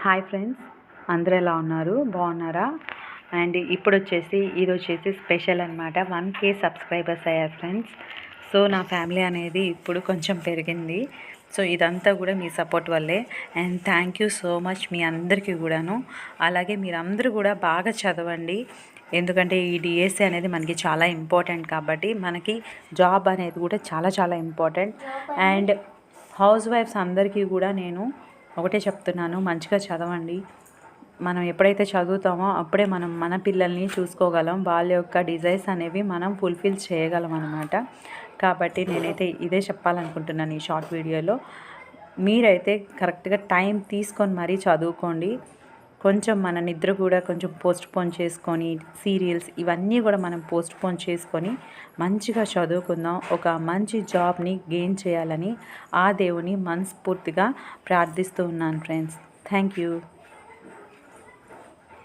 Hi friends, అందరూ ఎలా ఉన్నారు? బాగున్నారా? అండ్ ఇది వచ్చేసి స్పెషల్ అనమాట. 1K సబ్స్క్రైబర్స్ అయ్యారు ఫ్రెండ్స్. సో నా ఫ్యామిలీ అనేది ఇప్పుడు కొంచెం పెరిగింది. సో ఇదంతా కూడా మీ సపోర్ట్ వల్లే. And thank you so much మీ అందరికీ కూడాను. అలాగే మీరందరూ కూడా బాగా చదవండి. ఎందుకంటే ఈ డిఎస్సి అనేది మనకి చాలా ఇంపార్టెంట్ కాబట్టి మనకి జాబ్ అనేది కూడా చాలా చాలా ఇంపార్టెంట్. అండ్ హౌస్ వైఫ్స్ అందరికీ కూడా నేను ఒకటే చెప్తున్నాను, మంచిగా చదవండి. మనం ఎప్పుడైతే చదువుతామో అప్పుడే మనం మన పిల్లల్ని చూసుకోగలం, వాళ్ళ యొక్క డిజైర్స్ అనేవి మనం ఫుల్ఫిల్ చేయగలం అనమాట. కాబట్టి నేనైతే ఇదే చెప్పాలనుకుంటున్నాను ఈ షార్ట్ వీడియోలో. మీరైతే కరెక్ట్గా టైం తీసుకొని మరీ చదువుకోండి. కొంచెం మన నిద్ర కూడా కొంచెం పోస్ట్పోన్ చేసుకొని, సీరియల్స్ ఇవన్నీ కూడా మనం పోస్ట్పోన్ చేసుకొని మంచిగా చదువుకుందాం. ఒక మంచి జాబ్ని గెయిన్ చేయాలని ఆ దేవుని మనస్ఫూర్తిగా ప్రార్థిస్తూ ఉన్నాను ఫ్రెండ్స్. Thank you.